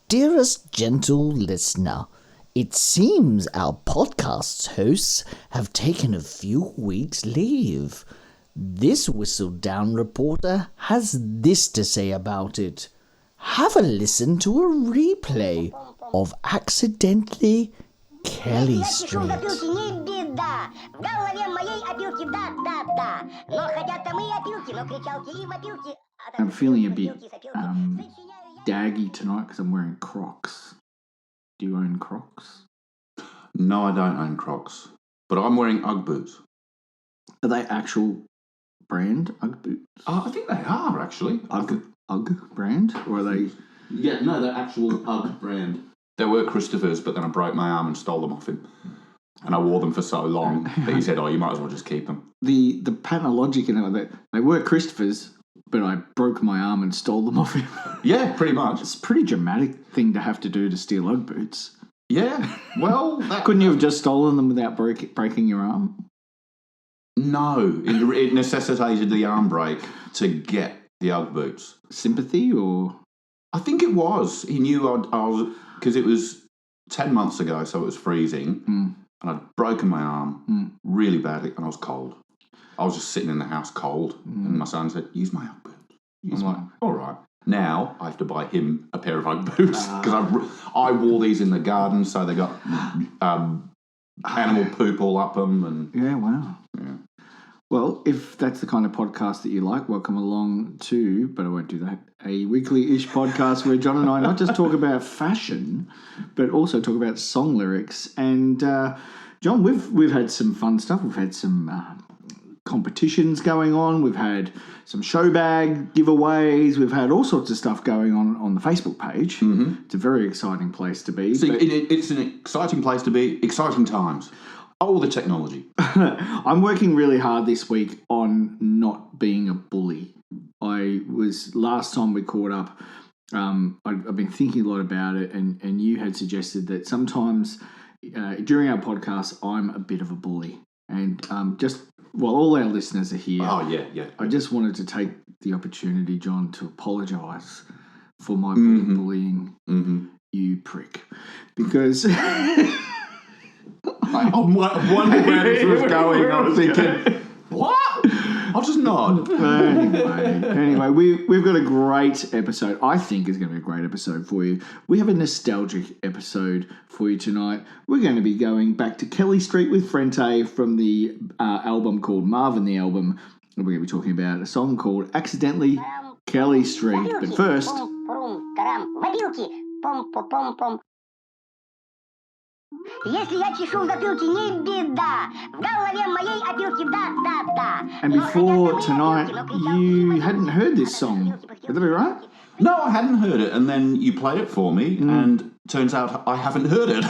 Dearest Gentle Listener, it seems our podcast's hosts have taken a few weeks' leave. This Whistledown reporter has this to say about it. Have a listen to a replay of Accidentally Kelly Street. I'm feeling a bit daggy tonight because I'm wearing Crocs. Do you own Crocs? No, I don't own Crocs, but I'm wearing Ugg boots. Are they actual brand Ugg boots? I think they are, actually. Ugg brand? Or are they... Yeah, no, they're actual Ugg brand. They were Christopher's, but then I broke my arm and stole them off him. And I wore them for so long that he said, you might as well just keep them. The pattern of logic in it, that they were Christopher's, but I broke my arm and stole them off him. Yeah, pretty much. It's a pretty dramatic thing to have to do to steal Ugg boots. Yeah, well... Couldn't you have just stolen them without breaking your arm? No, it necessitated the arm break to get the Ugg boots. Sympathy, or...? I think it was. He knew I was... Because it was 10 months ago, so it was freezing, and I'd broken my arm really badly, and I was cold. I was just sitting in the house cold, and my son said, use my Ugg boots. I'm like, all right. Now I have to buy him a pair of Ugg boots because I wore these in the garden, so they got animal poop all up them. And yeah, wow. Yeah. Well, if that's the kind of podcast that you like, welcome along to, but I won't do that, a weekly-ish podcast where John and I not just talk about fashion, but also talk about song lyrics. And John, we've had some fun stuff. We've had some competitions going on. We've had some show bag giveaways. We've had all sorts of stuff going on the Facebook page. Mm-hmm. It's a very exciting place to be. See, it's an exciting place to be. Exciting times. Oh, the technology. I'm working really hard this week on not being a bully. Last time we caught up, I've been thinking a lot about it, and you had suggested that sometimes during our podcast, I'm a bit of a bully. And while all our listeners are here, I just wanted to take the opportunity, John, to apologise for my bullying you prick. Because... I wondered where this was going. I was thinking, what? I'll just nod. Anyway, we've got a great episode. I think is going to be a great episode for you. We have a nostalgic episode for you tonight. We're going to be going back to Kelly Street with Frente from the album called Marvin the Album. And we're going to be talking about a song called Accidentally Kelly Street. But first... And before tonight, you hadn't heard this song. Would that be right? No, I hadn't heard it, and then you played it for me, and turns out I haven't heard it.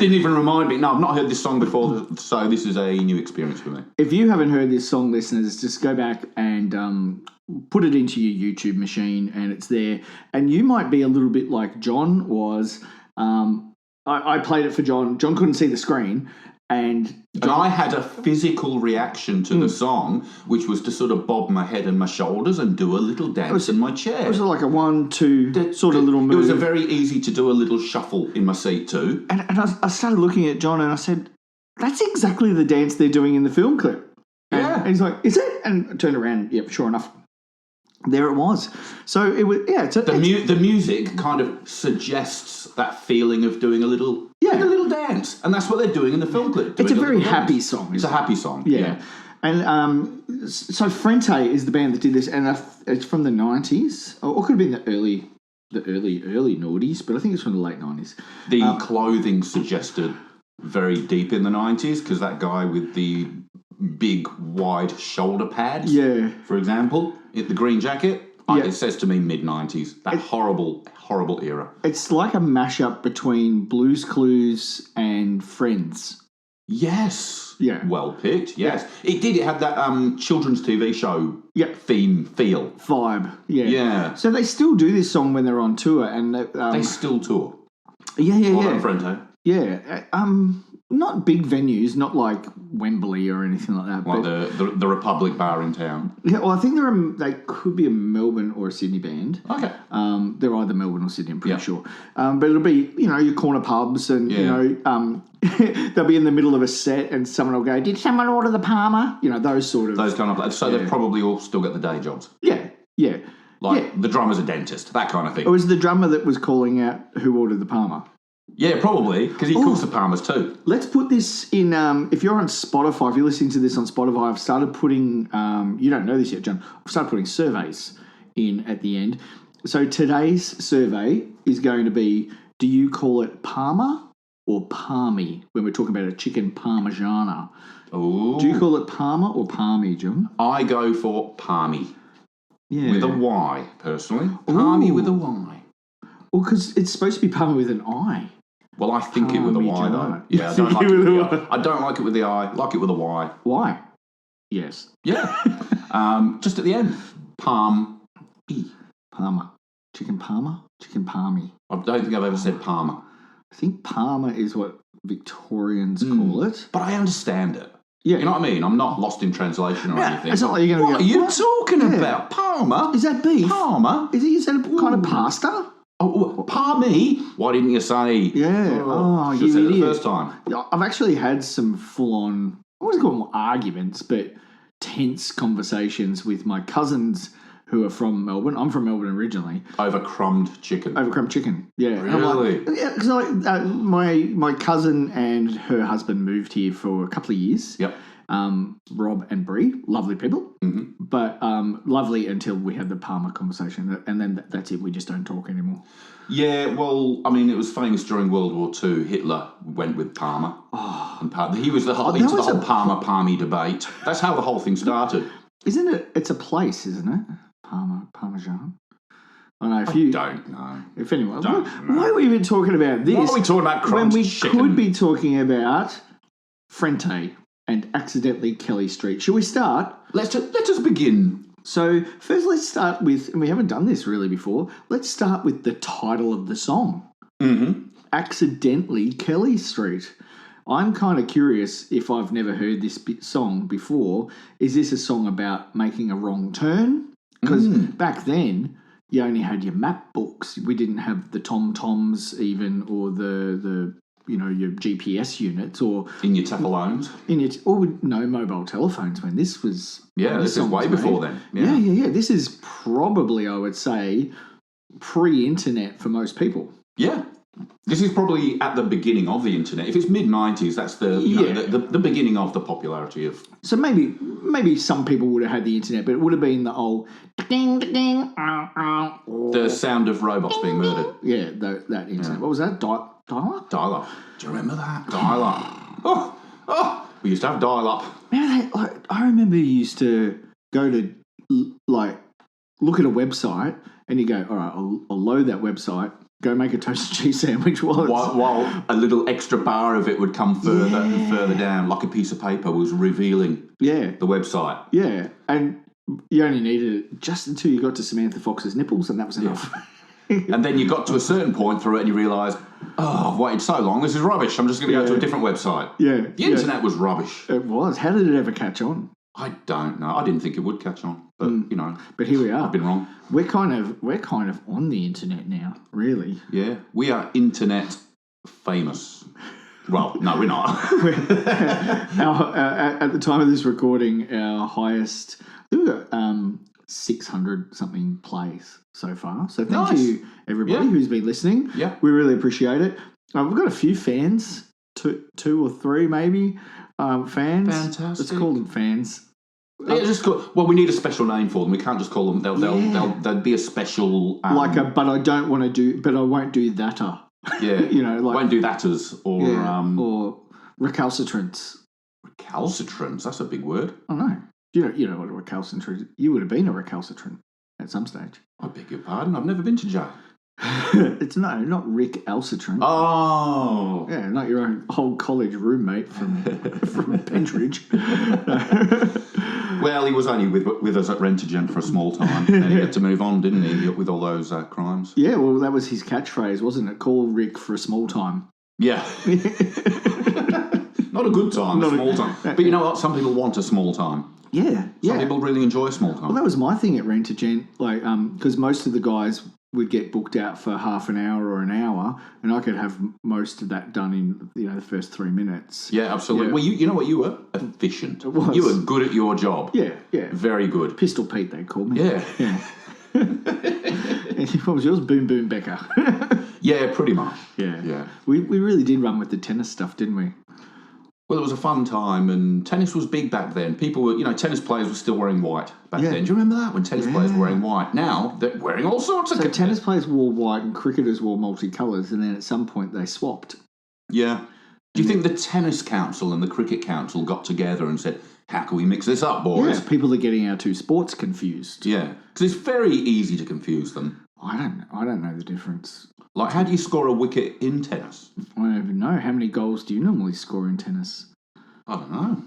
Didn't even remind me. No, I've not heard this song before, so this is a new experience for me. If you haven't heard this song, listeners, just go back and put it into your YouTube machine, and it's there. And you might be a little bit like John was. I played it for John. John couldn't see the screen. And I had a physical reaction to the song, which was to sort of bob my head and my shoulders and do a little dance in my chair. It was like a 1-2 sort of little move. It was a very easy to do a little shuffle in my seat too. And I started looking at John and I said, that's exactly the dance they're doing in the film clip. And he's like, is it? And I turned around, yep, sure enough. There it was. So it was, the music kind of suggests that feeling of doing a little dance, and that's what they're doing in the film clip. It's a very happy song. It's a happy song. Yeah. And so Frente is the band that did this, and it's from the 90s, or it could have been the early noughties, but I think it's from the late 90s. The clothing suggested very deep in the 90s because that guy with the big wide shoulder pads, for example, the green jacket, it says to me mid-90s, that horrible era. It's like a mashup between Blue's Clues and Friends. Yes. Yeah. Well picked, yes. Yeah. It did. It had that children's TV show theme, feel. Vibe, Yeah. So they still do this song when they're on tour. And they still tour. Yeah. Well done, Frente. Yeah. not big venues, not like Wembley or anything like that. Like but, the Republic Bar in town. yeah, well, I think they could be a Melbourne or a Sydney band. Okay. They're either Melbourne or Sydney, I'm pretty sure. But it'll be, your corner pubs and, they'll be in the middle of a set and someone will go, did someone order the Palmer? Those sort of... Those kind of... So they've probably all still got the day jobs. Yeah, yeah. Like the drummer's a dentist, that kind of thing. Or was the drummer that was calling out who ordered the Palmer? Yeah, probably, because he calls the Palmers too. Let's put this in, if you're on Spotify, if you're listening to this on Spotify, I've started putting, you don't know this yet, John, I've started putting surveys in at the end. So today's survey is going to be, do you call it Palmer or Palmy when we're talking about a chicken Parmigiana? Ooh. Do you call it Palmer or Palmy, John? I go for Palmy. Yeah. With a Y, personally. Palmy with a Y. Well, because it's supposed to be Palmer with an I. Well, I think it with a Y, though. Yeah, I don't like it with the I. I don't like it with the I. Like it with a Y. Why? Yes. Yeah. Just at the end. Palm. Palmer. Chicken Palmer? Chicken Palmy. I don't think I've ever said Palmer. I think Palmer is what Victorians call it. But I understand it. Yeah. You know what I mean? I'm not lost in translation or anything. It's not like you're going to What are you talking about? Palmer? Is that beef? Palmer? Is that a kind of pasta? Oh, Palmy? Why didn't you say? Yeah. Oh, you you said idiot. it the first time. I've actually had some full-on, I wouldn't call them arguments, but tense conversations with my cousins who are from Melbourne. I'm from Melbourne originally. Over crumbed chicken. Over crumbed chicken, yeah. Really? Because my cousin and her husband moved here for a couple of years. Yep. Rob and Bree, lovely people, Mm-hmm. but lovely until we had the Palmer conversation, and then that's it. We just don't talk anymore. Yeah, well, I mean, it was famous during World War II. Hitler went with Palmer. Oh. And he was the whole Palmer-Palmy debate. That's how the whole thing started. Isn't it? It's a place, isn't it? Parmesan. I know. Don't know. If anyone, why are we even talking about this? Why are we talking about crumbed when we chicken? could be talking about Frente and accidentally Kelly Street? Shall we start? Let us begin. So first, let's start with, and we haven't done this really before. Let's start with the title of the song. Mm-hmm. Accidentally Kelly Street. I'm kind of curious if I've never heard this song before. Is this a song about making a wrong turn? Because back then, you only had your map books. We didn't have the TomToms even, or the your GPS units, or in your Tefalones. No mobile telephones when this was. Yeah, this is way before then. Yeah. This is probably, I would say, pre-internet for most people. Yeah. This is probably at the beginning of the internet. If it's mid-90s, that's the beginning of the popularity of... So maybe some people would have had the internet, but it would have been the old... ding, ding, the sound of robots being murdered. Yeah, that internet. Yeah. What was that? Dial-up? Dial-up. Do you remember that? Dial-up. Oh, we used to have dial-up. Man, I remember you used to go to, look at a website and you go, all right, I'll load that website, go make a toasted cheese sandwich while a little extra bar of it would come further and further down, like a piece of paper was revealing the website. Yeah, and you only needed it just until you got to Samantha Fox's nipples, and that was enough. And then you got to a certain point through it and you realised, I've waited so long, this is rubbish, I'm just going to go to a different website. Yeah. The internet was rubbish. It was. How did it ever catch on? I don't know. I didn't think it would catch on, but But here we are. I've been wrong. We're kind of on the internet now, really. Yeah, we are internet famous. Well, no, we're not. At the time of this recording, our highest, we got 600 something plays so far. So thank you everybody who's been listening. Yeah, we really appreciate it. We've got a few fans, two or three maybe. Fans. Fantastic. Let's call them fans. Yeah, we need a special name for them. We can't just call them. They'll be a special but I won't do that. Yeah, won't do thaters or recalcitrants. Recalcitrants. That's a big word. I know. You know what a recalcitrant is. You would have been a recalcitrant at some stage. I beg your pardon. I've never been to jail. It's not Rick Alcitrant. Oh, yeah, not your old college roommate from Pentridge. Well, he was only with us at Rent-A-Gent for a small time, and he had to move on, didn't he? With all those crimes. Yeah, well, that was his catchphrase, wasn't it? Call Rick for a small time. Yeah. Not a good time, a small time. But you know what? Some people want a small time. Yeah. Some people really enjoy a small time. Well, that was my thing at Rent a Gent, like, because most of the guys would get booked out for half an hour or an hour, and I could have most of that done in the first 3 minutes. Yeah, absolutely. Yeah. Well, you know what? You were efficient. Was. You were good at your job. Yeah. Very good. Pistol Pete, they called me. Yeah. And what was yours? Boom Boom Becker. Yeah, pretty much. Yeah. We really did run with the tennis stuff, didn't we? Well, it was a fun time, and tennis was big back then. People were, tennis players were still wearing white back then. Do you remember that, when tennis players were wearing white? Now, they're wearing all sorts of... So tennis players wore white and cricketers wore multicolours, and then at some point they swapped. Yeah. Do you think the Tennis Council and the Cricket Council got together and said, how can we mix this up, boys? Yeah, people are getting our two sports confused. Yeah, because it's very easy to confuse them. I don't know the difference. Like, how do you score a wicket in tennis? I don't even know. How many goals do you normally score in tennis? I don't know.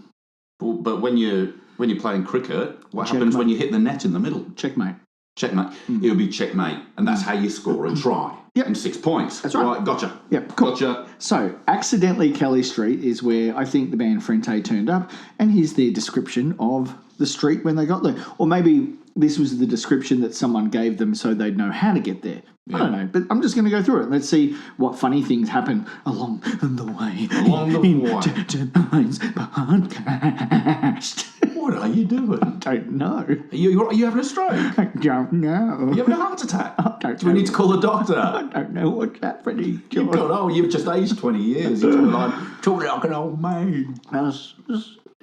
But when you're playing cricket, what Checkmate. happens when you hit the net in the middle? Checkmate. Checkmate. It'll be checkmate, and that's how you score a try. Yep. And 6 points. That's right. Gotcha. Yep, cool. Gotcha. So, accidentally Kelly Street is where I think the band Frente turned up, and here's their description of the street when they got there. Or maybe this was the description that someone gave them so they'd know how to get there. I don't know, but I'm just going to go through it. Let's see what funny things happen along the way. To Mine's podcast. What are you doing? I don't know. Are you having a stroke? I don't know. Are you having a heart attack? I don't Do we know. need to call a doctor? I don't know what's happening, John. God, you've just aged 20 years. You're talking like an old man. I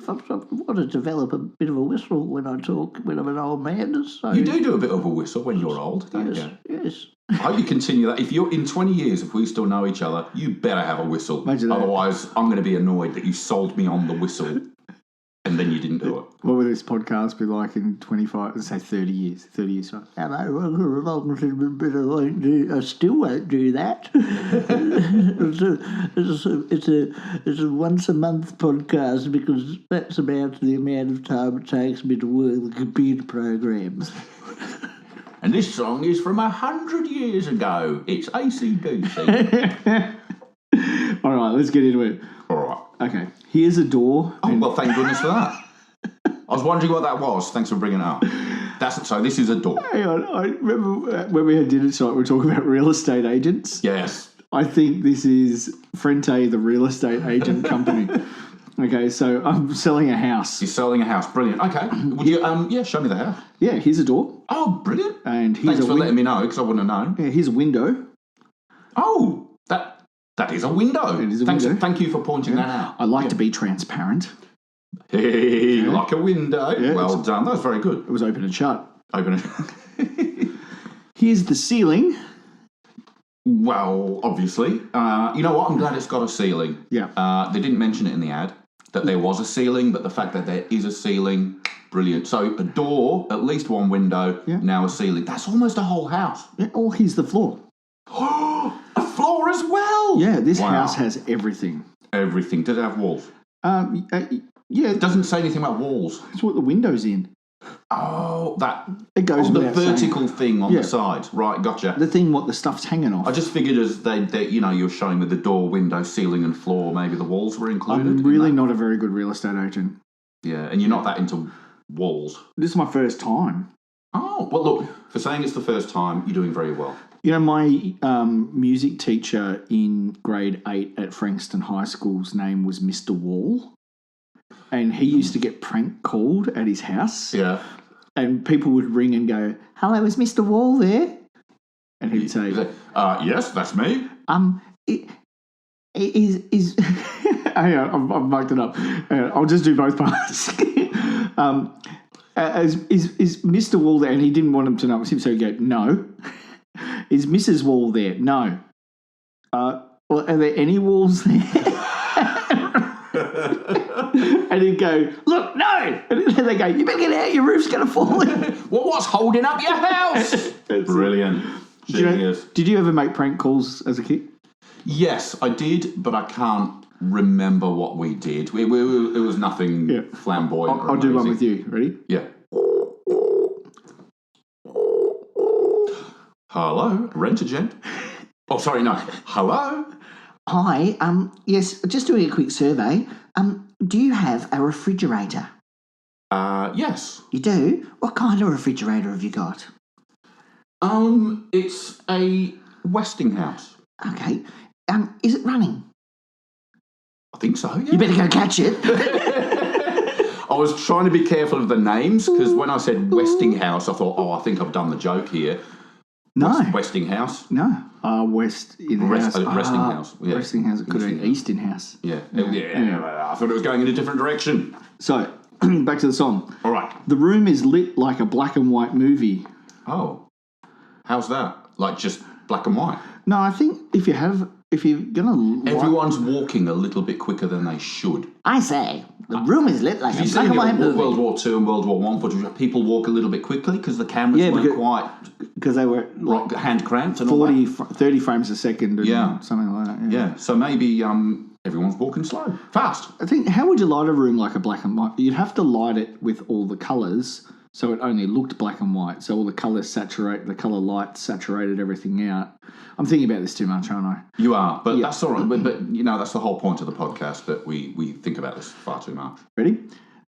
want to develop a bit of a whistle when I talk when I'm an old man. So You do a bit of a whistle when you're old, don't you? Yes. I hope you continue that. If you're in 20 years, if we still know each other, you better have a whistle. Imagine that. Otherwise, I'm going to be annoyed that you sold me on the whistle and then you didn't do it. What will this podcast be like in 25, let's say 30 years? 30 years time. Hello, I still won't do that. It's a once a month podcast because that's about the amount of time it takes me to work the computer programs. And this song is from 100 years ago. It's AC/DC. All right, let's get into it. All right. Okay, here's a door. Oh, well, thank goodness for that. I was wondering what that was. Thanks for bringing it up. So this is a door. Hang on, I remember when we had dinner tonight, we were talking about real estate agents. Yes. I think this is Frente, the real estate agent company. Okay, so I'm selling a house. You're selling a house. Brilliant. Okay. Would you, show me the house. Yeah, here's a door. Oh, brilliant. And here's Thanks for letting me know, because I wouldn't have known. Yeah, here's a window. Oh, that is a window. It is a Thanks, window. Thank you for pointing that out. I like to be transparent. Hey, like a window. Yeah, well done. That was very good. It was open and shut. Open it. Here's the ceiling. Well, obviously. You know what? I'm glad it's got a ceiling. Yeah. They didn't mention it in the ad that there was a ceiling, but the fact that there is a ceiling, brilliant. So a door, at least one window, now a ceiling. That's almost a whole house. Yeah, oh, here's the floor. A floor as well. Yeah, this house has everything. Everything. Does it have walls? Yeah, It doesn't say anything about walls. that's what the window's in. Oh, that. It goes the without saying. vertical thing on the side. Right, gotcha. The thing, what the stuff's hanging off. I just figured as they you're showing with the door, window, ceiling, and floor, maybe the walls were included. I'm really not a very good real estate agent. Yeah, and you're not that into walls. This is my first time. Oh, well, look, for saying it's the first time, you're doing very well. You know, my music teacher in grade 8 at Frankston High School's name was Mr. Wall. And he used to get prank called at his house. Yeah. And people would ring and go, "Hello, is Mr. Wall there?" And he'd say, "Yes, that's me." Is hang on, I've mucked it up. I'll just do both parts. Is Mr. Wall there? And he didn't want him to know it was him, so he'd go, "No." Is Mrs. Wall there? No. Well, are there any walls there? And he'd go, "Look, no!" And then they go, "You better get out, your roof's going to fall in." Well, what's holding up your house? Brilliant. Genius. Did you ever make prank calls as a kid? Yes, I did, but I can't remember what we did. It was nothing flamboyant. I'll do one with you. Ready? Yeah. Hello, Rent a Gent. Oh, sorry, no. Hello, Hi, yes, just doing a quick survey. Do you have a refrigerator? Yes. You do? What kind of refrigerator have you got? It's a Westinghouse. Okay. Is it running? I think so, yeah. You better go catch it. I was trying to be careful of the names because when I said Westinghouse, I thought, I think I've done the joke here. No. Westinghouse. No. Westinghouse. Westinghouse. Yeah. Westinghouse. It could have been Eastonhouse. Yeah. I thought it was going in a different direction. So, back to the song. All right. The room is lit like a black and white movie. Oh. How's that? Like just black and white? No, I think if you're going to... Everyone's walking a little bit quicker than they should. I say, the room is lit like a You see black and white movie. World War II and World War I footage, people walk a little bit quickly because the cameras weren't quite... Because they were hand cramped and 30 frames a second and something like that. Yeah, so maybe everyone's walking slow. Fast. I think, how would you light a room like a black and white? You'd have to light it with all the colours so it only looked black and white. So all the colour light saturated everything out. I'm thinking about this too much, aren't I? You are, but that's all right. But that's the whole point of the podcast, that we think about this far too much. Ready?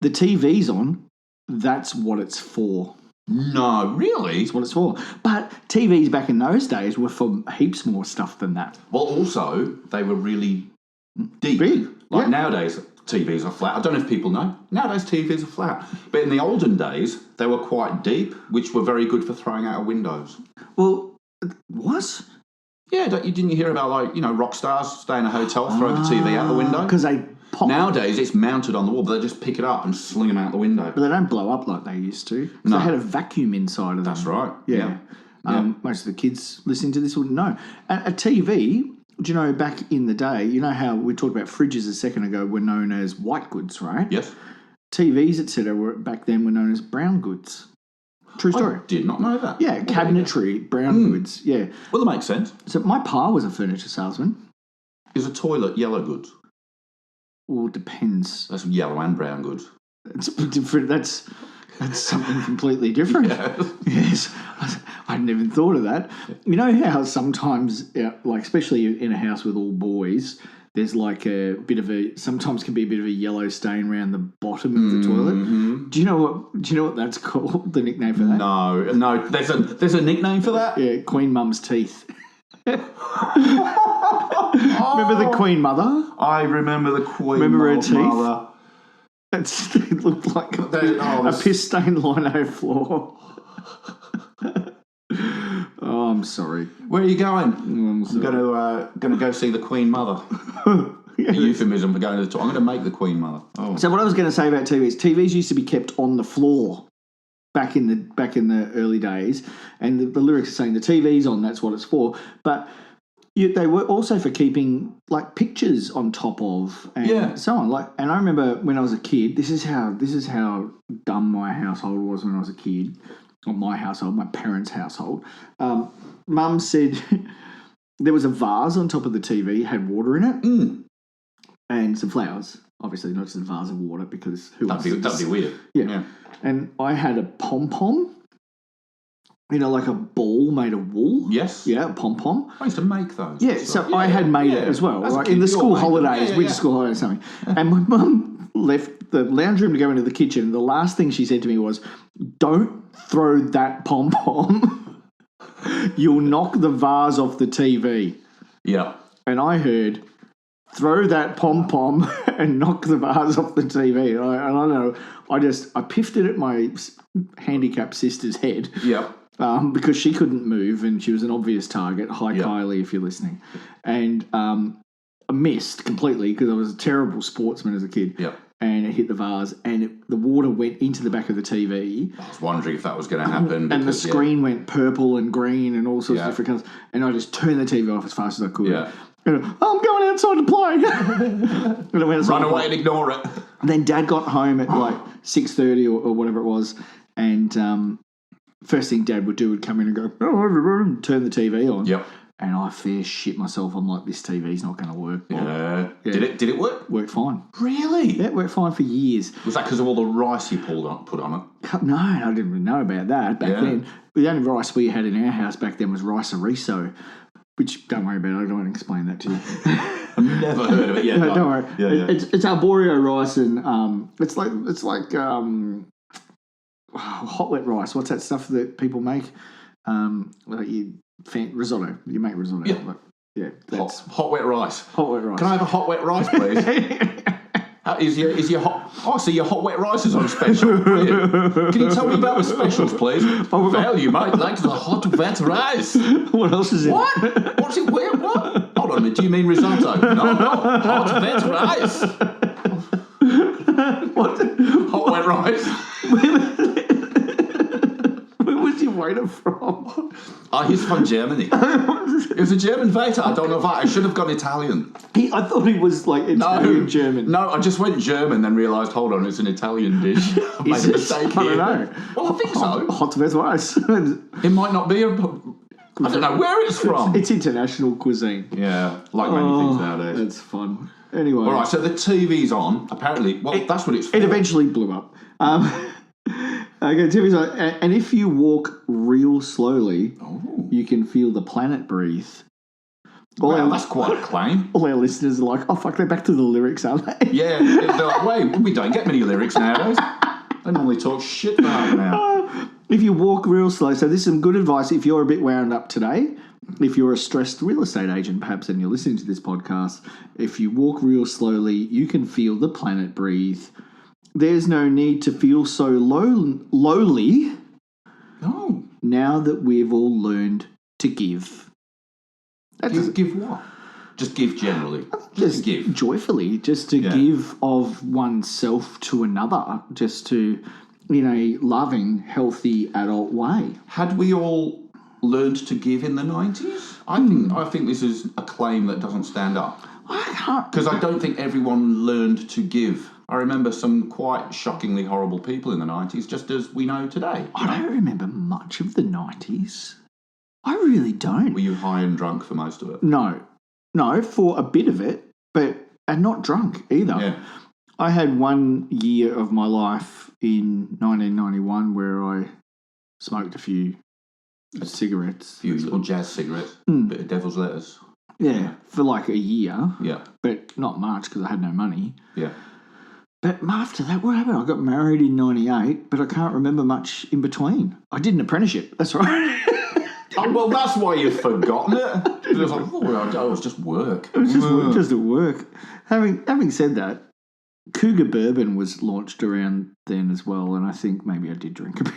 The TV's on. That's what it's for. No, really? That's what it's for. But TVs back in those days were for heaps more stuff than that. Well, also, they were really deep. Big. Like nowadays, TVs are flat. I don't know if people know. Nowadays, TVs are flat. But in the olden days, they were quite deep, which were very good for throwing out of windows. Well, what? Yeah, didn't you hear about, rock stars stay in a hotel, throw the TV out the window? Because they pop. Nowadays, it's mounted on the wall, but they just pick it up and sling them out the window. But they don't blow up like they used to. No. They had a vacuum inside of them. That's right. Yeah. Most of the kids listening to this wouldn't know. A TV, do you know, back in the day, you know how we talked about fridges a second ago were known as white goods, right? Yes. TVs, etc., back then were known as brown goods. True story. I did not know that. Yeah, cabinetry, brown goods, yeah. Well, that makes sense. So my pa was a furniture salesman. Is a toilet yellow goods? Well, it depends. That's yellow and brown goods. It's different. That's something completely different. Yes. I hadn't even thought of that. You know how sometimes, especially in a house with all boys, there's sometimes can be a bit of a yellow stain around the bottom of the toilet. Do you know what that's called? The nickname for that? No. There's a nickname for that? Yeah, Queen Mum's teeth. Remember the Queen Mother? I remember the Queen Remember her teeth? Mother. It looked like a piss-stained lino floor. Oh, I'm sorry. Where are you going? I'm going to go see the Queen Mother. A euphemism for going to the toilet. I'm going to make the Queen Mother. Oh. So what I was going to say about TVs used to be kept on the floor back in the early days, and the lyrics are saying the TV's on, that's what it's for. But they were also for keeping pictures on top of and so on. And I remember when I was a kid, this is how dumb my household was when I was a kid. Not my household, my parents' household. Mum said there was a vase on top of the TV, had water in it, and some flowers. Obviously, not just a vase of water, because that'd be weird. Yeah. And I had a pom-pom, like a ball made of wool. Yes. Yeah, a pom-pom. I used to make those. Yeah, so I had made it as well, right? In the school holidays, winter school holidays, something. And my mum left the lounge room to go into the kitchen. The last thing she said to me was, "Don't throw that pom-pom. You'll knock the vase off the TV." Yeah. And I heard, "Throw that pom-pom and knock the vase off the TV." And I don't know, I piffed it at my handicapped sister's head. Yeah. Because she couldn't move and she was an obvious target. Hi, Kylie, if you're listening. And I missed completely because I was a terrible sportsman as a kid. Yeah. And it hit the vase and the water went into the back of the TV. I was wondering if that was going to happen. And the screen went purple and green and all sorts of different colours. And I just turned the TV off as fast as I could. Yeah. And I'm going outside to play. And I went outside Run away and ignore it. And then Dad got home at 6:30 or whatever it was. And first thing Dad would do would come in and go, and turn the TV on. Yep. And I fair shit myself. I'm like, this TV's not going to work. Yeah. Did it work? Worked fine. Really? Yeah, it worked fine for years. Was that because of all the rice you put on it? No, I didn't even know about that back then. The only rice we had in our house back then was rice-a-riso, which, don't worry about it, I don't want to explain that to you. I've never heard of it yet. No, don't worry. Yeah. It's arborio rice, and it's like hot wet rice. What's that stuff that people make? Risotto. You make risotto. Yeah. Yeah, that's hot wet rice. Hot wet rice. Can I have a hot wet rice, please? Is your hot? Oh, so your hot wet rice is on special. Brilliant. Can you tell me about the specials, please? Well, you might like the hot wet rice. What else is it? What? What's it? Where? What? Hold on a minute. Do you mean risotto? No, hot wet rice. What? Hot wet rice. Where was your waiter from? Oh, he's from Germany. He was a German waiter. I don't know why. I should have gone Italian. I thought he was like Italian German. No, I just went German, then realised, hold on, it's an Italian dish. I made a mistake here. I don't know. Well, I think so. Hot wet rice. It might not be I don't know where it's from. It's international cuisine. Yeah, like many things nowadays. That's fun. Anyway. All right, so the TV's on. Apparently, that's what it's for. It eventually blew up. Okay, TV's on. And if you walk real slowly, you can feel the planet breathe. Wow, that's quite a claim. All our listeners are like, oh, fuck, they're back to the lyrics, aren't they? Yeah, they're like, wait, we don't get many lyrics nowadays. They normally talk shit for half an hour. If you walk real slow, so this is some good advice if you're a bit wound up today. If you're a stressed real estate agent, perhaps, and you're listening to this podcast, if you walk real slowly, you can feel the planet breathe. There's no need to feel so lowly. No. Now that we've all learned to give. Give what? Just give generally. Just give. Joyfully. Just to give of oneself to another. Just to, in a loving, healthy, adult way. Had we all learned to give in the 90s? I think this is a claim that doesn't stand up. I can't. Because I don't think everyone learned to give. I remember some quite shockingly horrible people in the 90s, just as we know today. I don't remember much of the 90s. I really don't. Were you high and drunk for most of it? No, for a bit of it, and not drunk either. Yeah. I had 1 year of my life in 1991 where I smoked a few cigarettes. A few little jazz cigarettes, bit of devil's lettuce. Yeah, for like a year. Yeah. But not much because I had no money. Yeah. But after that, what happened? I got married in 98, but I can't remember much in between. I did an apprenticeship, that's right. Oh, well, that's why you've forgotten it. It was like, it was just work. It was just at work. Having said that, Cougar Bourbon was launched around then as well, and I think maybe I did drink a bit.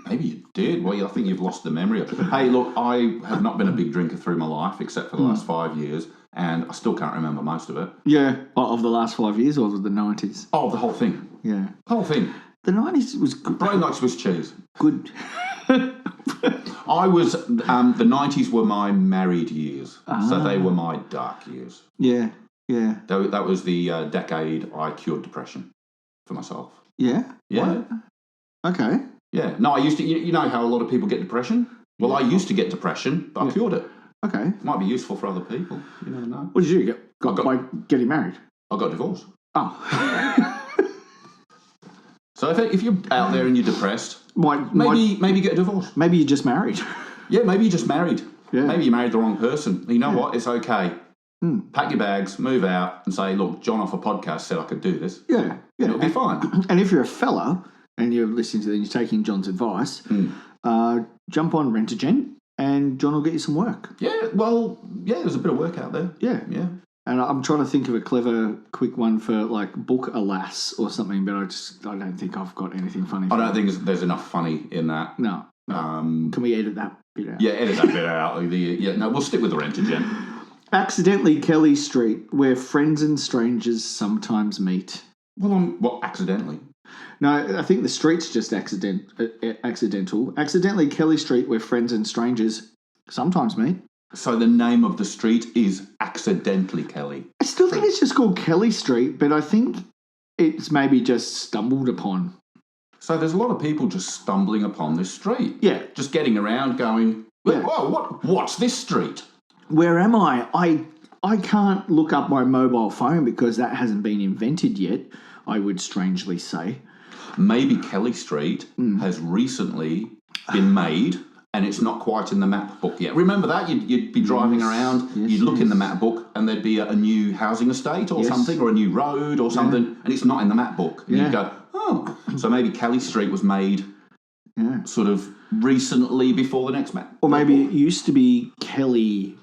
Maybe you did. Well, I think you've lost the memory of it. Hey, look, I have not been a big drinker through my life, except for the last 5 years, and I still can't remember most of it. Yeah, of the last 5 years or of the 90s? Oh, the whole thing. Yeah. The whole thing. The 90s was good. Brian likes Swiss cheese. Good. I was, the 90s were my married years, so they were my dark years. Yeah. That was the decade I cured depression for myself. Yeah? Yeah. What? Okay. Yeah. No, I used to, you know how a lot of people get depression? Well, I used to get depression, but I cured it. Okay. Might be useful for other people. You never know. What did you get? By getting married? I got divorced. Oh. So if you're out there and you're depressed, maybe get a divorce. Maybe you're just married. Yeah, maybe you're just married. Yeah. Maybe you married the wrong person. You know what? It's okay. Pack your bags, move out, and say, look, John off a podcast said I could do this. Yeah. It'll be fine. And if you're a fella and you're listening to it and you're taking John's advice, jump on Rent a Gent and John will get you some work. Yeah, well, there's a bit of work out there. Yeah. And I'm trying to think of a clever, quick one for like book a lass or something, but I don't think I've got anything funny. I don't think there's enough funny in that. No. Can we edit that bit out? Yeah, edit that bit out. No, we'll stick with the Rent a Gent. Accidentally Kelly Street, where friends and strangers sometimes meet. Well, accidentally? No, I think the street's just accidental. Accidentally Kelly Street, where friends and strangers sometimes meet. So the name of the street is Accidentally Kelly. I still think it's just called Kelly Street, but I think it's maybe just stumbled upon. So there's a lot of people just stumbling upon this street. Yeah. Just getting around going, whoa, what's this street? Where am I? I can't look up my mobile phone because that hasn't been invented yet, I would strangely say. Maybe Kelly Street has recently been made and it's not quite in the map book yet. Remember that? You'd be driving around, you'd look in the map book, and there'd be a new housing estate or something, or a new road or something, and it's not in the map book. And you'd go, oh, so maybe Kelly Street was made sort of recently before the next map. Or maybe it used to be Kelly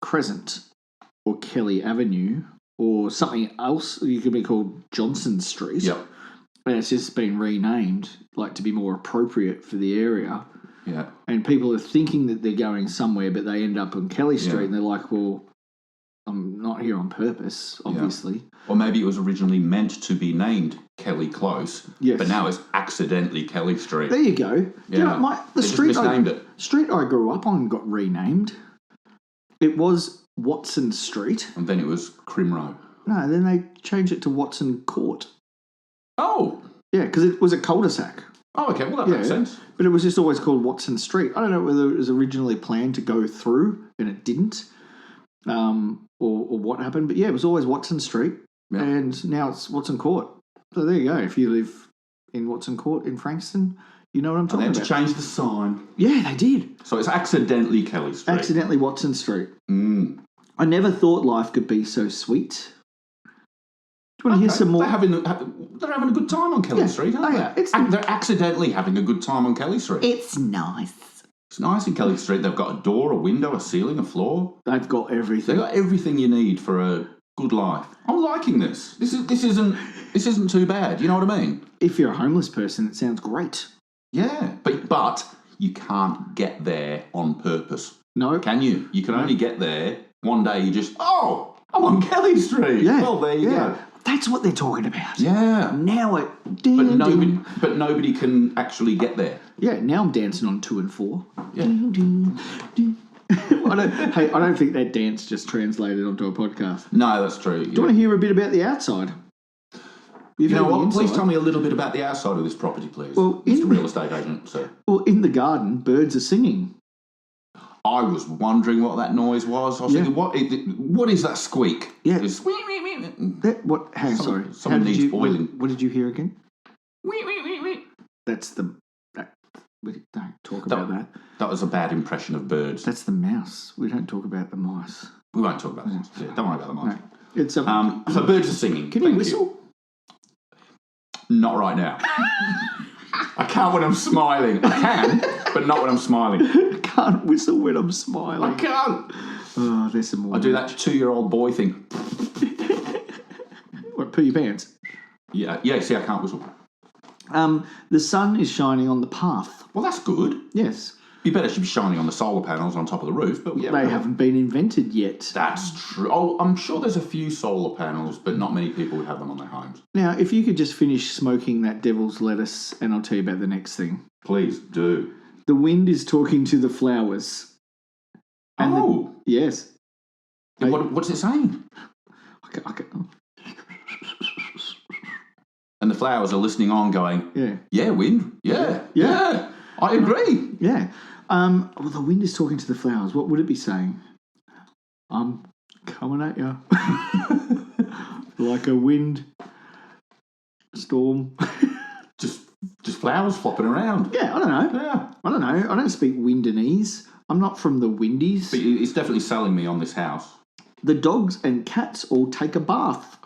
Crescent or Kelly Avenue or something else. You could be called Johnson Street. Yep. And it's just been renamed, like, to be more appropriate for the area. Yeah. And people are thinking that they're going somewhere, but they end up on Kelly Street and they're like, well, I'm not here on purpose, obviously. Yeah. Or maybe it was originally meant to be named Kelly Close, but now it's accidentally Kelly Street. There you go. Yeah. You know, the street I grew up on got renamed. It was Watson Street. And then it was Crimrow. No, then they changed it to Watson Court. Oh. Yeah, because it was a cul-de-sac. Oh, okay. Well, that makes sense. But it was just always called Watson Street. I don't know whether it was originally planned to go through and it didn't, or what happened. But yeah, it was always Watson Street, and now it's Watson Court. So there you go. If you live in Watson Court in Frankston, you know what I'm talking about. They had to change the sign. Yeah, they did. So it's accidentally Kelly Street. Accidentally Watson Street. I never thought life could be so sweet. Do you want to hear some more? They're having a good time on Kelly Street, aren't they? They're accidentally having a good time on Kelly Street. It's nice. It's nice in Kelly Street. They've got a door, a window, a ceiling, a floor. They've got everything. They've got everything you need for a good life. I'm liking this. This isn't too bad. You know what I mean? If you're a homeless person, it sounds great. Yeah, but you can't get there on purpose. No. Can you? You can only get there one day. You just, I'm on Kelly Street. Yeah. Well, there you go. That's what they're talking about. Yeah. Now But nobody can actually get there. Yeah, now I'm dancing on 2 and 4. Yeah. I don't think that dance just translated onto a podcast. No, that's true. Do you want to hear a bit about the outside? You know what? Please tell me a little bit about the outside of this property, please. Well, Mr. Real Estate Agent, sir. Well, in the garden, birds are singing. I was wondering what that noise was. I was thinking, what is that squeak? Yeah. It's Sorry. Someone needs boiling. What did you hear again? That's the... We don't talk about that. That was a bad impression of birds. That's the mouse. We don't talk about the mice. We won't talk about the mice. Yeah, don't worry about the mice. No. It's so birds are singing. Can you whistle? Not right now. I can't when I'm smiling. I can, but not when I'm smiling. I can't whistle when I'm smiling. I can't. Oh, there's some more. I do that 2-year-old boy thing. What, poo your pants? Yeah, see, I can't whistle. The sun is shining on the path. Well, that's good. Yes. Be better should be shining on the solar panels on top of the roof, but they haven't been invented yet. That's true. Oh, I'm sure there's a few solar panels, but not many people would have them on their homes. Now, if you could just finish smoking that devil's lettuce, and I'll tell you about the next thing. Please do. The wind is talking to the flowers. And yes. What's it saying? Okay. And the flowers are listening on, going, yeah, wind, yeah, I agree. Yeah. Well, the wind is talking to the flowers. What would it be saying? I'm coming at you. Like a wind storm. just flowers flopping around. Yeah, I don't know. Yeah. I don't know. I don't speak Windanese. I'm not from the Windies. But it's definitely selling me on this house. The dogs and cats all take a bath.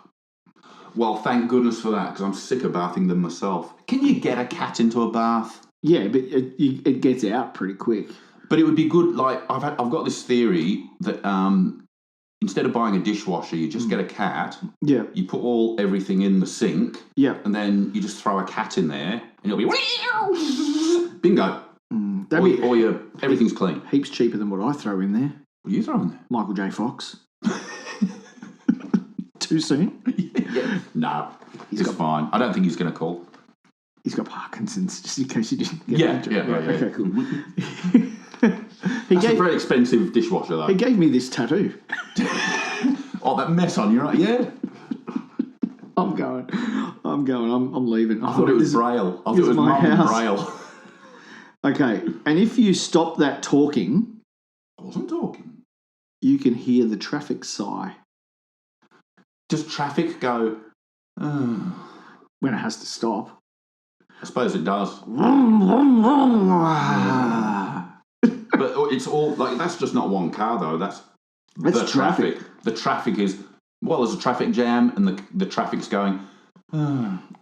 Well, thank goodness for that, because I'm sick of bathing them myself. Can you get a cat into a bath? Yeah, but it gets out pretty quick. But it would be good, like, I've got this theory that instead of buying a dishwasher, you just get a cat. Yeah. You put everything in the sink. Yeah. And then you just throw a cat in there, and it'll be bingo. Everything's clean. Heaps cheaper than what I throw in there. What are you throwing there? Michael J. Fox. Too soon? Yeah. No, he's fine. I don't think he's going to call. He's got Parkinson's, just in case you didn't get it. Yeah. Okay, cool. That's a very expensive dishwasher, though. He gave me this tattoo. Oh, that mess on you, right? Yeah. I'm going. I'm leaving. I thought it was Braille. I thought it was my Mum house. Braille. Okay, and if you stop that talking... I wasn't talking. You can hear the traffic sigh. Does traffic go... when it has to stop. I suppose it does. But it's all like that's just not one car though. That's the traffic. The traffic is there's a traffic jam, and the traffic's going.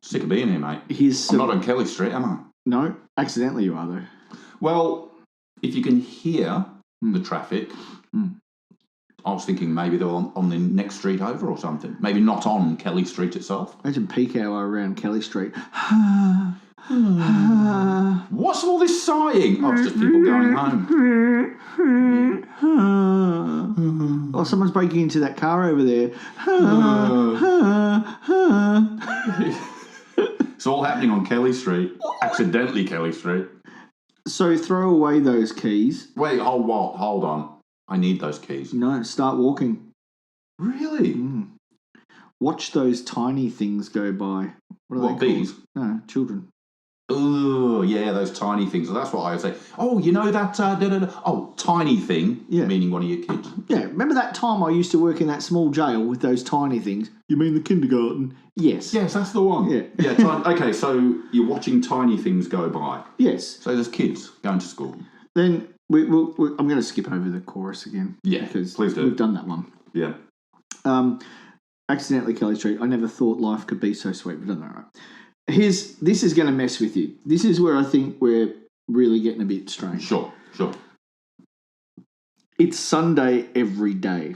Sick of being here, mate. I'm not on Kelly Street, am I? No, accidentally you are though. Well, if you can hear the traffic, I was thinking maybe they're on the next street over or something. Maybe not on Kelly Street itself. Imagine peak hour around Kelly Street. What's all this sighing? Oh, it's just people going home. Oh, someone's breaking into that car over there. It's all happening on Kelly Street. Accidentally Kelly Street. So throw away those keys. Wait, hold on. I need those keys. No, start walking. Really? Watch those tiny things go by. What are they bees? called? No, children. Oh, yeah, those tiny things. That's what I would say. Oh, you know that, tiny thing, meaning one of your kids. Yeah, remember that time I used to work in that small jail with those tiny things? You mean the kindergarten? Yes. Yes, that's the one. Yeah. Okay, so you're watching tiny things go by. Yes. So there's kids going to school. Then I'm going to skip over the chorus again. Yeah, because please do. We've done that one. Yeah. Accidentally Kelly Street. I never thought life could be so sweet. We've done that right. This is going to mess with you. This is where I think we're really getting a bit strange. Sure. It's Sunday every day.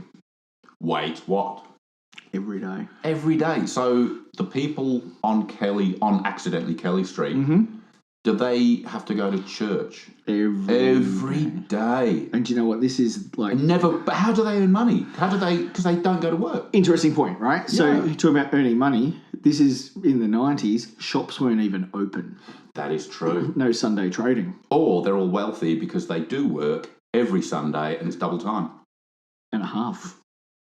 Wait, what? Every day. Every day. So the people on accidentally Kelly Street, do they have to go to church? Every day. And do you know what this is like? But how do they earn money? Because they don't go to work. Interesting point, right? Yeah. So you talk about earning money. This is in the 90s. Shops weren't even open. That is true. No Sunday trading. Or they're all wealthy because they do work every Sunday and it's double time. And a half.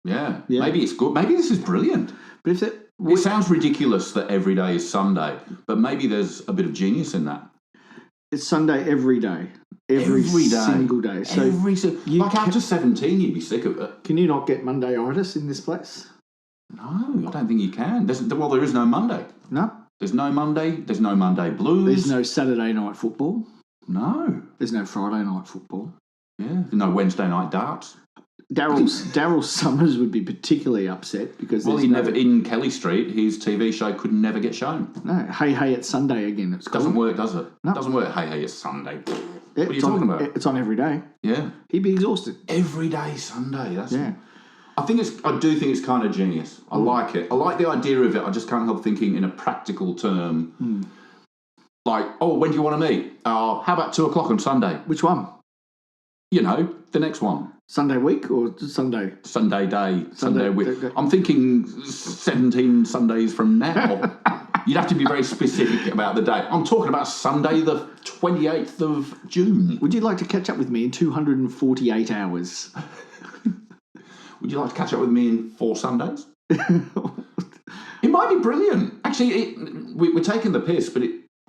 Yeah. Maybe it's good. Maybe this is brilliant. But if it sounds ridiculous that every day is Sunday, but maybe there's a bit of genius in that. It's Sunday every day. Every day. Single day. So after 17, you'd be sick of it. Can you not get Monday-itis in this place? No, I don't think you can. There is no Monday. No. There's no Monday. There's no Monday blues. There's no Saturday night football. No. There's no Friday night football. Yeah. There's no Wednesday night darts. Daryl Summers would be particularly upset because in Kelly Street, his TV show could never get shown. No, hey, it's Sunday again. It doesn't work, does it? No. It doesn't work. Hey, it's Sunday. What are you talking about? It's on every day. Yeah, he'd be exhausted. Every day Sunday. I do think it's kind of genius. I like it. I like the idea of it. I just can't help thinking in a practical term. Like, when do you want to meet? How about 2:00 on Sunday? Which one? The next one. Sunday week or Sunday? Sunday day. Sunday week. I'm thinking 17 Sundays from now. You'd have to be very specific about the day. I'm talking about Sunday the 28th of June. Would you like to catch up with me in 248 hours? Would you like to catch up with me in 4 Sundays? It might be brilliant. Actually, we're taking the piss, but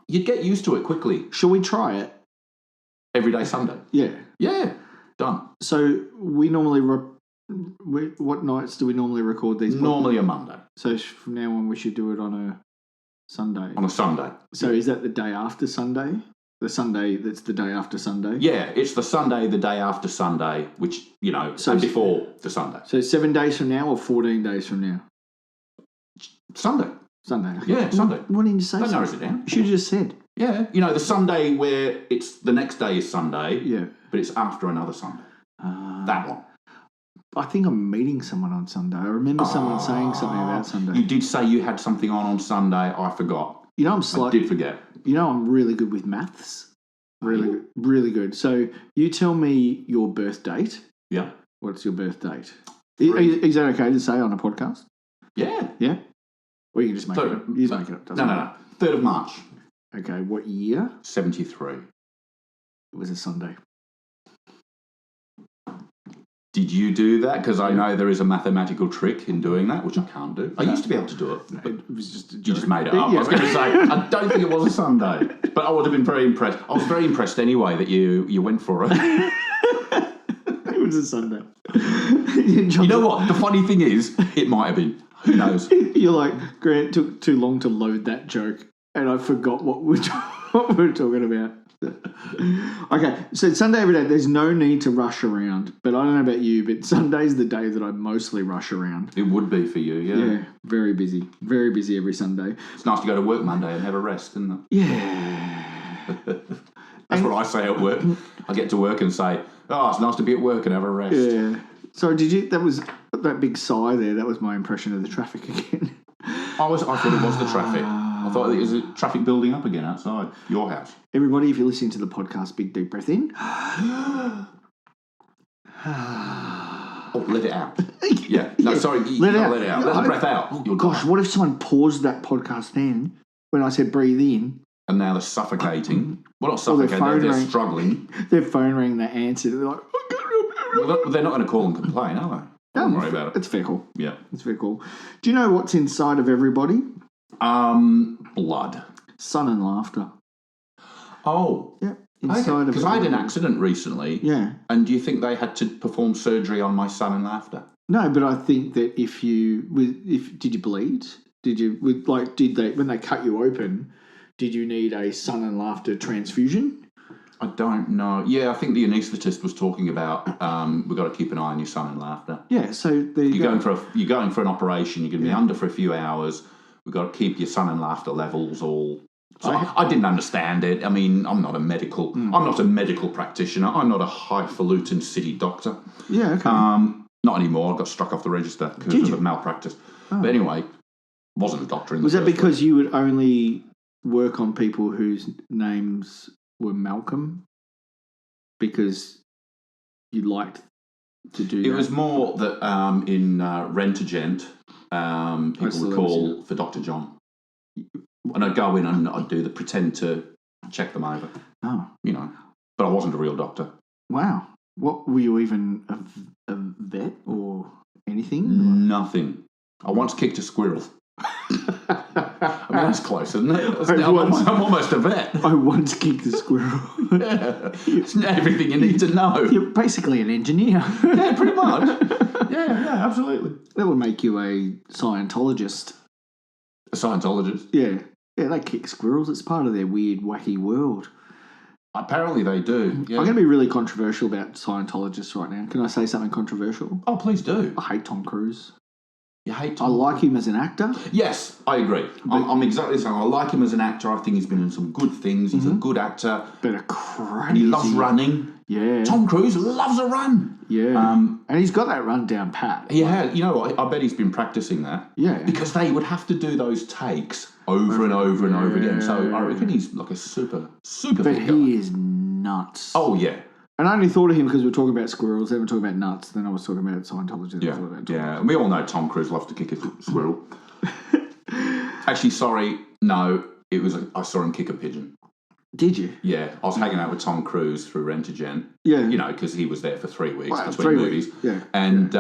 you'd get used to it quickly. Shall we try it? Every day Sunday? Yeah. Yeah. Done. So we normally... what nights do we normally record these? Normally a Monday. So from now on we should do it on a Sunday. On a Sunday. So is that the day after Sunday? The Sunday that's the day after Sunday? Yeah, it's the Sunday, the day after Sunday, which, so before the Sunday. So 7 days from now or 14 days from now? Sunday. Sunday. Yeah, Sunday. Why didn't you say that narrows it down. You should have just said. Yeah, the Sunday where it's the next day is Sunday, but it's after another Sunday. That one. I think I'm meeting someone on Sunday. I remember someone saying something about Sunday. You did say you had something on Sunday. I forgot. I did forget. I'm really good with maths. Really good. So you tell me your birth date. Yeah. What's your birth date? Is that okay to say on a podcast? Yeah. Yeah? Or you can just make it up. You just make it up. No. 3rd of March. Okay, what year? 73. It was a Sunday. Did you do that? Because I know there is a mathematical trick in doing that, which I can't do. I used to be able to do it. It was just a joke. You just made it up. I was going to say, I don't think it was a Sunday, but I would have been very impressed. I was very impressed anyway that you went for it. It was a Sunday. You know what? The funny thing is, it might have been. Who knows? You're like, Grant took too long to load that joke, and I forgot what we're talking about. Okay, so Sunday every day, there's no need to rush around. But I don't know about you, but Sunday's the day that I mostly rush around. It would be for you, yeah. Yeah, very busy. Very busy every Sunday. It's nice to go to work Monday and have a rest, isn't it? Yeah. That's what I say at work. I get to work and say, oh, it's nice to be at work and have a rest. Yeah. Sorry, that was that big sigh there. That was my impression of the traffic again. I thought it was the traffic. I thought it was the traffic building up again outside your house. Everybody, if you're listening to the podcast, big deep breath in. Oh, let it out. Yeah. No, sorry. Let it out. Let it out. Let the breath out. Oh, gosh, what if someone paused that podcast then when I said breathe in? And now they're suffocating. Well, not suffocating. They're struggling. Their phone rang, they answered. They're like, well, they're not going to call and complain, are they? Don't worry about it. It's fair call. Yeah. It's fair call. Do you know what's inside of everybody? Blood. Sun and laughter. Oh. Yeah. Inside because I had an accident recently. Yeah. And do you think they had to perform surgery on my sun and laughter? No, but I think that did you bleed? Did they when they cut you open, did you need a sun and laughter transfusion? I don't know. Yeah, I think the anaesthetist was talking about we've got to keep an eye on your sun and laughter. Yeah, so there you go. You're going for an operation. You're going to be under for a few hours. We've got to keep your sun and laughter levels all. So I didn't understand it. I mean, I'm not a medical practitioner. I'm not a highfalutin city doctor. Yeah, okay. Not anymore. I got struck off the register because of malpractice. Oh. But anyway, wasn't a doctor in the Was that because place. You would only work on people whose names were Malcolm? Because you liked to do that? It was more that in Rent-A-Gent, people would call for Dr. John. And I'd go in and I'd pretend to check them over. Oh. But I wasn't a real doctor. Wow. What, were you even a vet or anything? Nothing. I once kicked a squirrel. I mean, that's close, isn't it? I'm almost a vet. I once kicked a squirrel. Yeah. It's everything you need to know. You're basically an engineer. Yeah, pretty much. Yeah, absolutely. That would make you a Scientologist. A Scientologist? Yeah. Yeah, they kick squirrels. It's part of their weird, wacky world. Apparently they do. Yeah. I'm going to be really controversial about Scientologists right now. Can I say something controversial? Oh, please do. I hate Tom Cruise. You hate Tom? I like him as an actor. Yes, I agree. I'm exactly the same. I like him as an actor. I think he's been in some good things. He's a good actor. But a crazy... And he loves running. Yeah. Tom Cruise loves a run. Yeah. And he's got that run down pat. He had. You know what? I bet he's been practicing that. Yeah. Because they would have to do those takes over and over and over again. So I reckon he's like a super But he is nuts. Oh, yeah. And I only thought of him because we were talking about squirrels, then we were talking about nuts, then I was talking about Scientology. Yeah. We all know Tom Cruise loves to kick a squirrel. Actually, sorry, no, I saw him kick a pigeon. Did you? Yeah, I was hanging out with Tom Cruise through Rent-A-Gent. Yeah. Because he was there for 3 weeks between 3 movies. Weeks. Yeah. And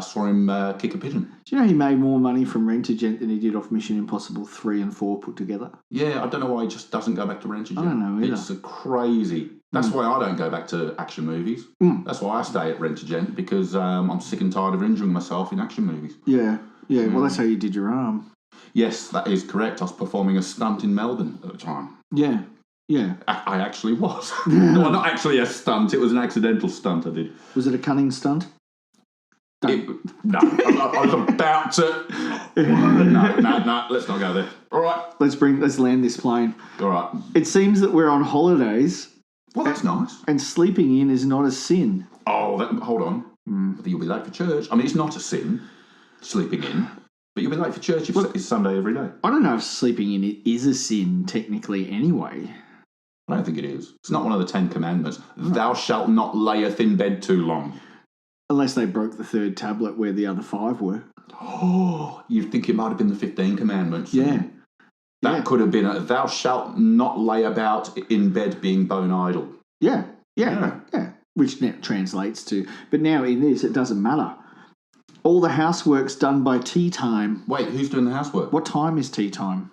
saw him kick a pigeon. Do you know he made more money from Rent-A-Gent than he did off Mission Impossible 3 and 4 put together? Yeah, I don't know why he just doesn't go back to Rent-A-Gent. I don't know either. It's crazy. That's why I don't go back to action movies. That's why I stay at Rent-A-Gent, because I'm sick and tired of injuring myself in action movies. Yeah. Well, that's how you did your arm. Yes, that is correct. I was performing a stunt in Melbourne at the time. Yeah. Yeah. I actually was. No, not actually a stunt. It was an accidental stunt I did. Was it a cunning stunt? No. I was about to... No, let's not go there. All right. Let's land this plane. All right. It seems that we're on holidays. Well, that's nice. And sleeping in is not a sin. Oh, hold on. You'll be late for church. I mean, it's not a sin, sleeping in, but you'll be late for church if it's Sunday every day. I don't know if sleeping in is a sin technically anyway. I don't think it is. It's not one of the 10 commandments. Thou shalt not layeth in bed too long. Unless they broke the third tablet where the other 5 were. Oh, you'd think it might have been the 15 commandments. Yeah. That could have been thou shalt not lay about in bed being bone idle. Yeah. Which now translates to, but now in this it doesn't matter. All the housework's done by tea time. Wait, who's doing the housework? What time is tea time?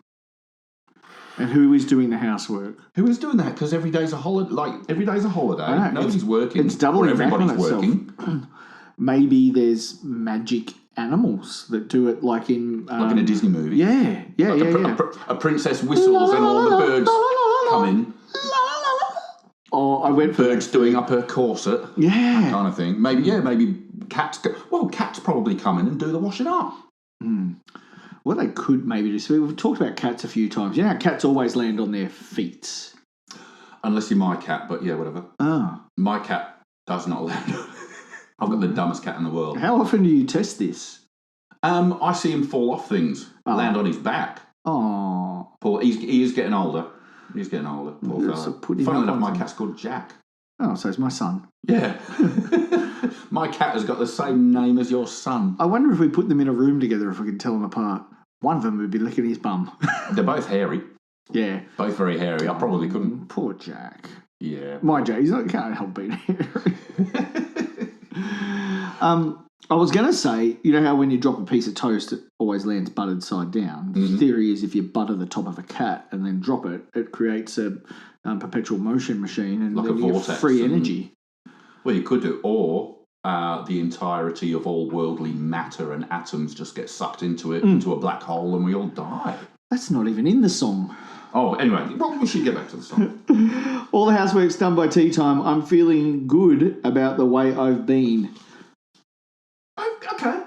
And who is doing the housework? Who is doing that? Because every day's a holiday. Nobody's working. It's doubling back on everybody's working. Maybe there's magic animals that do it like in a Disney movie. Yeah. A princess whistles and all the birds come in. I went for birds doing up her corset. Yeah. That kind of thing. Maybe cats. Cats probably come in and do the washing up. What they could maybe do. We've talked about cats a few times. You know how cats always land on their feet? Unless you're my cat, but yeah, whatever. Oh. My cat does not land. I've got the dumbest cat in the world. How often do you test this? I see him fall off things, land on his back. Oh. Poor, he is getting older. He's getting older, poor fella. Funnily enough, my cat's called Jack. Oh, so it's my son. Yeah. My cat has got the same name as your son. I wonder if we put them in a room together, if we could tell them apart. One of them would be licking his bum. They're both hairy. Yeah. Both very hairy. I probably couldn't. Poor Jack. Yeah. My Jack, can't help being hairy. I was going to say, you know how when you drop a piece of toast, it always lands buttered side down? The theory is if you butter the top of a cat and then drop it, it creates a perpetual motion machine and like then a you vortex get free energy. Well, you could do, or the entirety of all worldly matter and atoms just get sucked into it, into a black hole, and we all die. That's not even in the song. Oh, anyway, we should get back to the song. All the housework's done by tea time. I'm feeling good about the way I've been. Okay.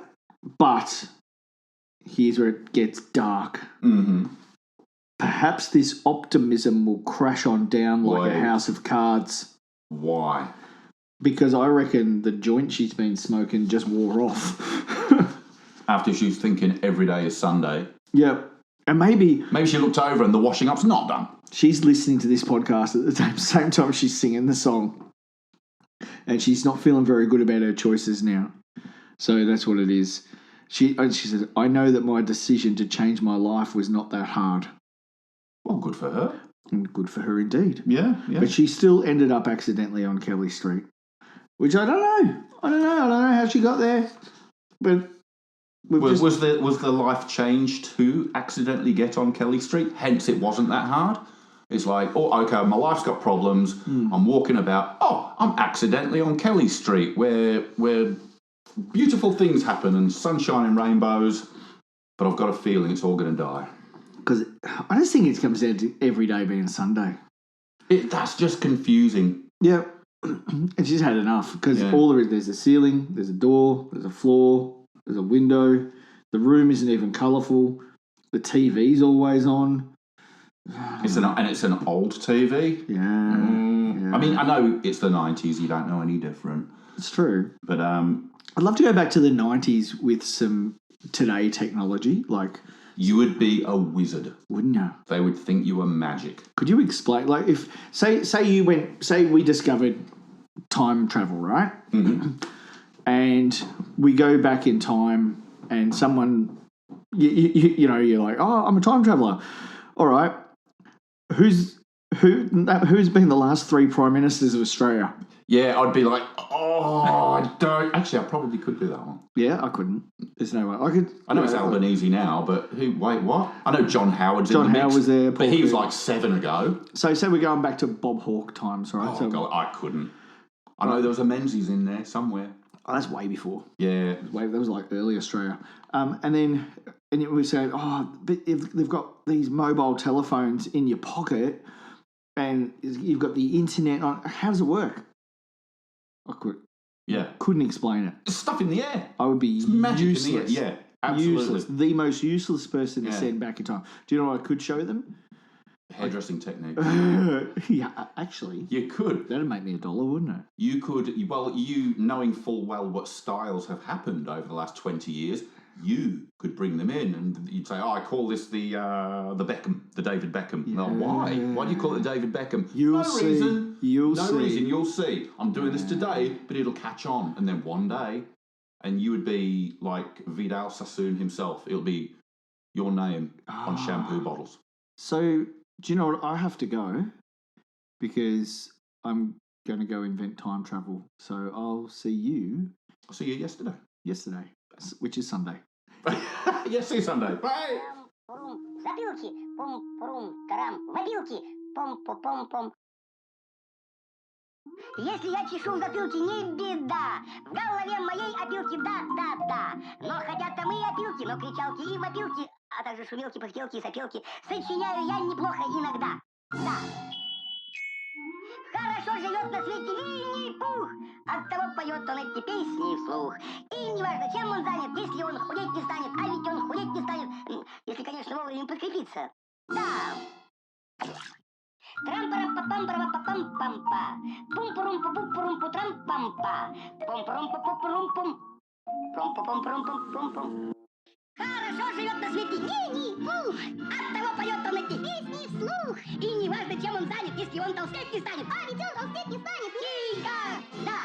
But here's where it gets dark. Mm-hmm. Perhaps this optimism will crash on down like a house of cards. Why? Because I reckon the joint she's been smoking just wore off. After she was thinking every day is Sunday. Yep. And maybe she looked over and the washing up's not done. She's listening to this podcast at the same time she's singing the song. And she's not feeling very good about her choices now. So that's what it is. She says, I know that my decision to change my life was not that hard. Well, good for her. And good for her indeed. Yeah. But she still ended up accidentally on Kelly Street. Which I don't know. I don't know how she got there. But was the life change to accidentally get on Kelly Street? Hence, it wasn't that hard. It's like, oh, okay, my life's got problems. I'm walking about. Oh, I'm accidentally on Kelly Street, where beautiful things happen and sunshine and rainbows. But I've got a feeling it's all going to die. Because I just think it comes down to every day being Sunday. That's just confusing. Yeah. And she's had enough because all there's a ceiling, there's a door, there's a floor, there's a window. The room isn't even colourful. The TV's always on. It's an old TV. Yeah. I mean, I know it's the 90s. You don't know any different. It's true. But I'd love to go back to the 90s with some today technology. Like, you would be a wizard, wouldn't you? They would think you were magic. Could you explain? Like, if say we discovered time travel, right? Mm-hmm. And we go back in time, and someone, you know, you're like, oh, I'm a time traveller. All right, who's been the last 3 prime ministers of Australia? Yeah, I'd be like, I don't. Actually, I probably could do that one. Yeah, I couldn't. There's no way I could. I know it's Albanese now, but who? Wait, what? I know John Howard's John in the Howard mix, was there, but he was like 7 ago. So we're going back to Bob Hawke times, right? Oh, God, I couldn't. I know there was a Menzies in there somewhere. Oh, that's way before. Yeah. That was like early Australia. And we said, but if they've got these mobile telephones in your pocket and you've got the internet on, how does it work? I couldn't explain it. It's stuff in the air. I would be useless. In the air. Yeah, absolutely. Useless. The most useless person to send back in time. Do you know what I could show them? Hairdressing technique. Yeah, actually. You could. That'd make me $1, wouldn't it? You could, you knowing full well what styles have happened over the last 20 years, you could bring them in and you'd say, I call this the Beckham, the David Beckham. Yeah. No, why? Why do you call it David Beckham? You'll see. No reason. You'll see. I'm doing this today, but it'll catch on. And then one day, and you would be like Vidal Sassoon himself. It'll be your name on shampoo bottles. So, do you know what? I have to go because I'm going to go invent time travel. So I'll see you. I'll see you yesterday. Yesterday, which is Sunday. Yes, see you Sunday. Bye. Запилки, пум-пум, тарам, мобилки, пум-пум-пум. Если я чешу в затылке, не беда. В голове моей опилки, да. Но хотят там и опилки, но кричалки и вопилки, а также шумелки, пыхтелки и сопелки. Сочиняю я неплохо иногда. Да. Хорошо. Хорошо живет на свете Винни-Пух. Оттого поет он эти песни вслух. И неважно, чем он занят, если он худеть не станет, а ведь он худеть не станет, если, конечно, вовремя подкрепиться. Да. Трам-парам-па-пам-парам-па-пам-пам-па. Пум-пурум-пу-пум-пурум-пу-трам-пам-па. Пум-пурум-пу-пу-пурум-пум. Пум-пу-пум-пурум-пум-пум. Хорошо живет на свете Винни-Пух. Оттого поет он эти песни вслух. И неважно, чем он занят, если он толстеть не станет. А ведь он толстеть не станет. Тихо! Да.